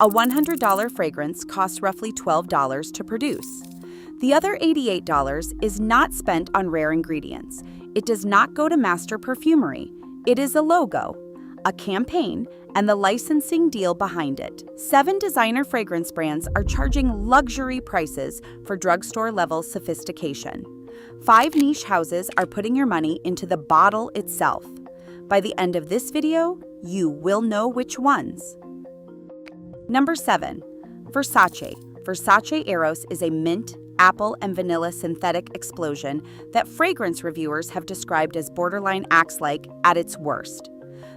A $100 fragrance costs roughly $12 to produce. The other $88 is not spent on rare ingredients. It does not go to master perfumery. It is a logo, a campaign, and the licensing deal behind it. 7 designer fragrance brands are charging luxury prices for drugstore-level sophistication. 5 niche houses are putting your money into the bottle itself. By the end of this video, you will know which ones. Number 7. Versace. Versace Eros is a mint, apple, and vanilla synthetic explosion that fragrance reviewers have described as borderline Axe-like at its worst.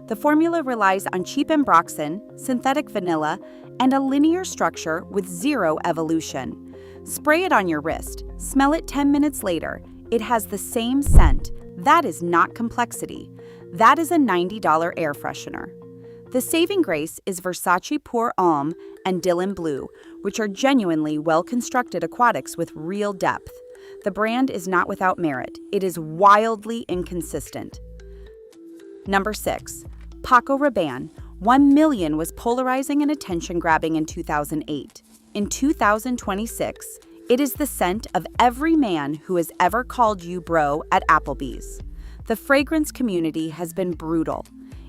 The formula relies on cheap ambroxan, synthetic vanilla, and a linear structure with zero evolution. Spray it on your wrist, smell it 10 minutes later. It has the same scent. That is not complexity. That is a $90 air freshener. The saving grace is Versace Pour Homme and Dylan Blue, which are genuinely well-constructed aquatics with real depth. The brand is not without merit. It is wildly inconsistent. Number 6. Paco Rabanne. 1 million was polarizing and attention-grabbing in 2008. In 2026, it is the scent of every man who has ever called you bro at Applebee's. The fragrance community has been brutal.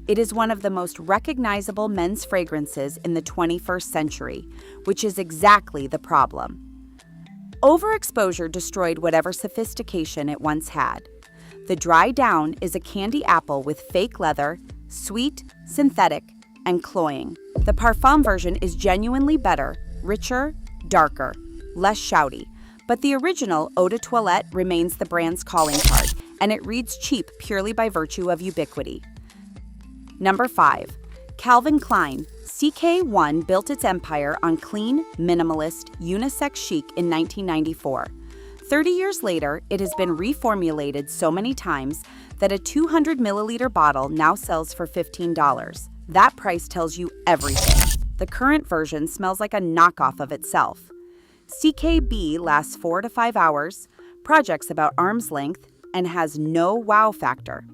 It is one of the most recognizable men's fragrances in the 21st century, which is exactly the problem. Overexposure destroyed whatever sophistication it once had. The Dry Down is a candy apple with fake leather, sweet, synthetic, and cloying. The Parfum version is genuinely better, richer, darker, less shouty. But the original Eau de Toilette remains the brand's calling card, and it reads cheap purely by virtue of ubiquity. Number 5. Calvin Klein. CK1 built its empire on clean, minimalist, unisex chic in 1994. 30 years later, it has been reformulated so many times that a 200 milliliter bottle now sells for $15. That price tells you everything. The current version smells like a knockoff of itself. CKB lasts 4 to 5 hours, projects about arm's length, and has no wow factor.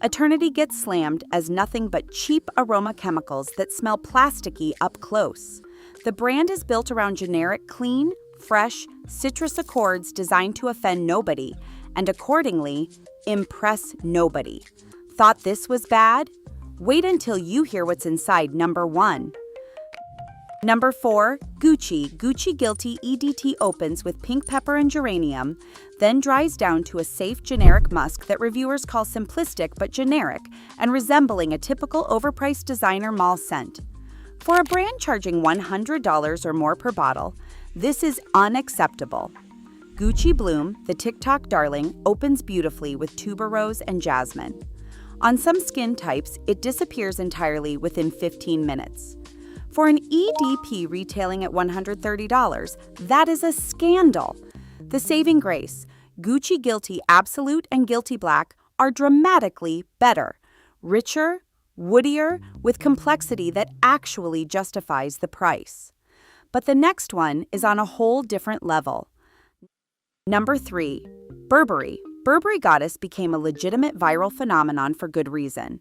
Eternity gets slammed as nothing but cheap aroma chemicals that smell plasticky up close. The brand is built around generic, clean, fresh, citrus accords designed to offend nobody and accordingly, impress nobody. Thought this was bad? Wait until you hear what's inside number 1. Number 4, Gucci. Gucci Guilty EDT opens with pink pepper and geranium, then dries down to a safe generic musk that reviewers call simplistic but generic and resembling a typical overpriced designer mall scent. For a brand charging $100 or more per bottle, this is unacceptable. Gucci Bloom, the TikTok darling, opens beautifully with tuberose and jasmine. On some skin types, it disappears entirely within 15 minutes. For an EDP retailing at $130, that is a scandal. The saving grace, Gucci Guilty Absolute and Guilty Black are dramatically better, richer, woodier, with complexity that actually justifies the price. But the next one is on a whole different level. Number 3, Burberry. Burberry Goddess became a legitimate viral phenomenon for good reason.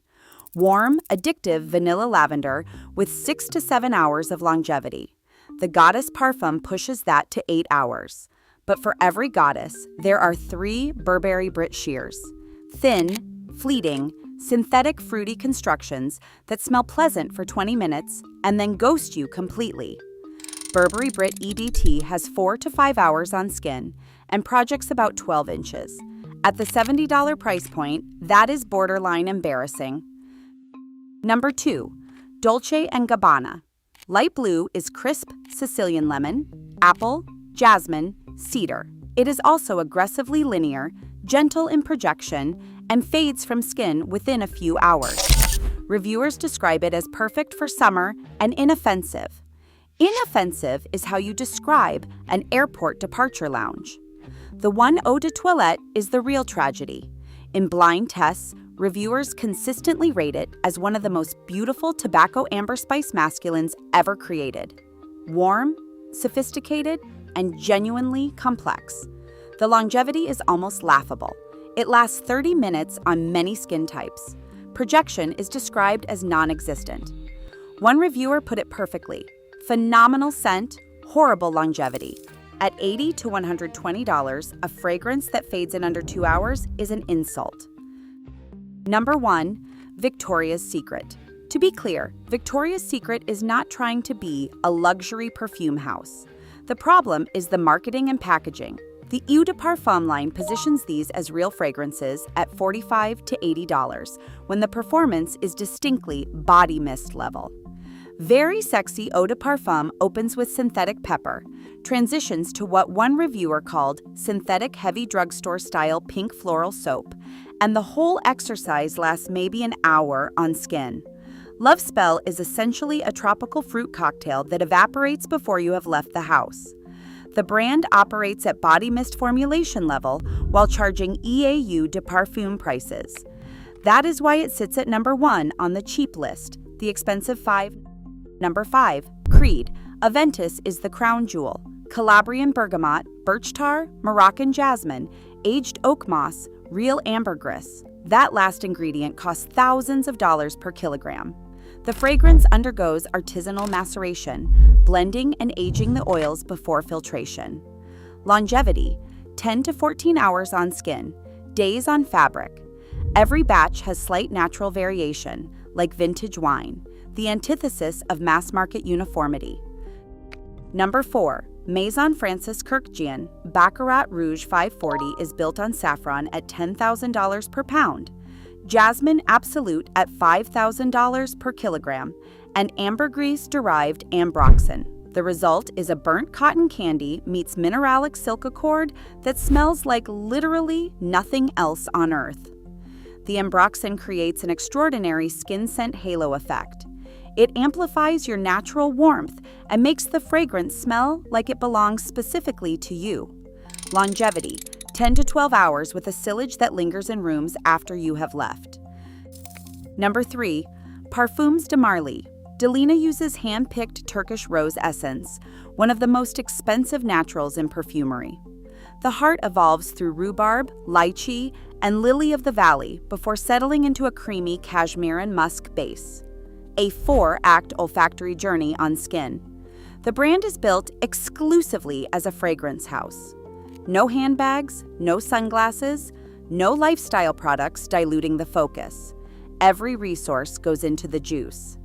Warm, addictive vanilla lavender with 6 to 7 hours of longevity. The Goddess Parfum pushes that to 8 hours. But for every goddess, there are 3 Burberry Brit shears. Thin, fleeting, synthetic fruity constructions that smell pleasant for 20 minutes and then ghost you completely. Burberry Brit EDT has 4 to 5 hours on skin and projects about 12 inches. At the $70 price point, that is borderline embarrassing. Number 2, Dolce & Gabbana. Light blue is crisp Sicilian lemon, apple, jasmine, cedar. It is also aggressively linear, gentle in projection, and fades from skin within a few hours. Reviewers describe it as perfect for summer and inoffensive. Inoffensive is how you describe an airport departure lounge. The one Eau de Toilette is the real tragedy. In blind tests, reviewers consistently rate it as one of the most beautiful tobacco amber spice masculines ever created. Warm, sophisticated, and genuinely complex. The longevity is almost laughable. It lasts 30 minutes on many skin types. Projection is described as non-existent. One reviewer put it perfectly. Phenomenal scent, horrible longevity. At $80 to $120, a fragrance that fades in under 2 hours is an insult. Number 1. Victoria's Secret. To be clear, Victoria's Secret is not trying to be a luxury perfume house. The problem is the marketing and packaging. The Eau de Parfum line positions these as real fragrances at $45 to $80, when the performance is distinctly body mist level. Very sexy Eau de Parfum opens with synthetic pepper, transitions to what one reviewer called synthetic heavy drugstore-style pink floral soap, and the whole exercise lasts maybe an hour on skin. Love Spell is essentially a tropical fruit cocktail that evaporates before you have left the house. The brand operates at body mist formulation level while charging Eau de Parfum prices. That is why it sits at number 1 on the cheap list, the expensive 5. Number 5. Creed. Aventus is the crown jewel. Calabrian bergamot, birch tar, Moroccan jasmine, aged oak moss, real ambergris. That last ingredient costs thousands of dollars per kilogram. The fragrance undergoes artisanal maceration, blending and aging the oils before filtration. Longevity: 10 to 14 hours on skin, days on fabric. Every batch has slight natural variation, like vintage wine, the antithesis of mass-market uniformity. Number 4. Maison Francis Kurkdjian Baccarat Rouge 540 is built on saffron at $10,000 per pound, Jasmine Absolute at $5,000 per kilogram, and ambergris-derived ambroxan. The result is a burnt cotton candy meets mineralic silk accord that smells like literally nothing else on earth. The ambroxan creates an extraordinary skin scent halo effect. It amplifies your natural warmth and makes the fragrance smell like it belongs specifically to you. Longevity: 10 to 12 hours with a sillage that lingers in rooms after you have left. Number 3. Parfums de Marly. Delina uses hand-picked Turkish rose essence, one of the most expensive naturals in perfumery. The heart evolves through rhubarb, lychee, and lily of the valley before settling into a creamy cashmere and musk base. A 4-act olfactory journey on skin. The brand is built exclusively as a fragrance house. No handbags, no sunglasses, no lifestyle products diluting the focus. Every resource goes into the juice.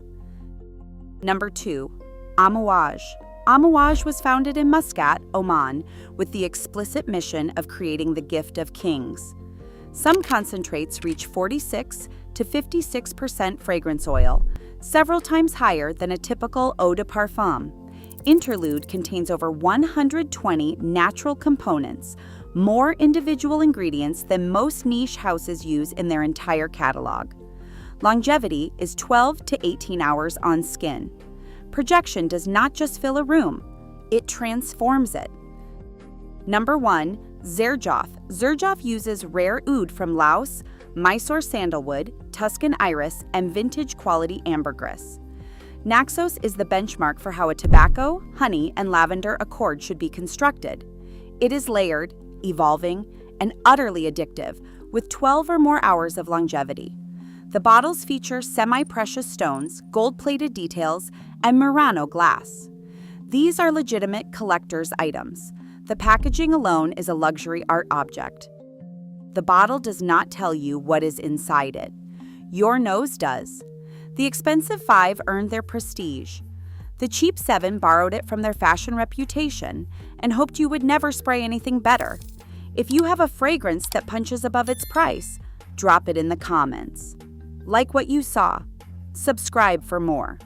Number 2. Amouage. Amouage was founded in Muscat, Oman, with the explicit mission of creating the gift of kings. Some concentrates reach 46 to 56% fragrance oil, several times higher than a typical eau de parfum. Interlude contains over 120 natural components, more individual ingredients than most niche houses use in their entire catalog. Longevity is 12 to 18 hours on skin. Projection does not just fill a room, it transforms it. Number 1. Xerjoff. Xerjoff uses rare oud from Laos, Mysore sandalwood, Tuscan iris, and vintage quality ambergris. Naxos is the benchmark for how a tobacco, honey, and lavender accord should be constructed. It is layered, evolving, and utterly addictive, with 12 or more hours of longevity. The bottles feature semi-precious stones, gold-plated details, and Murano glass. These are legitimate collector's items. The packaging alone is a luxury art object. The bottle does not tell you what is inside it. Your nose does. The expensive 5 earned their prestige. The cheap 7 borrowed it from their fashion reputation and hoped you would never spray anything better. If you have a fragrance that punches above its price, drop it in the comments. Like what you saw. Subscribe for more.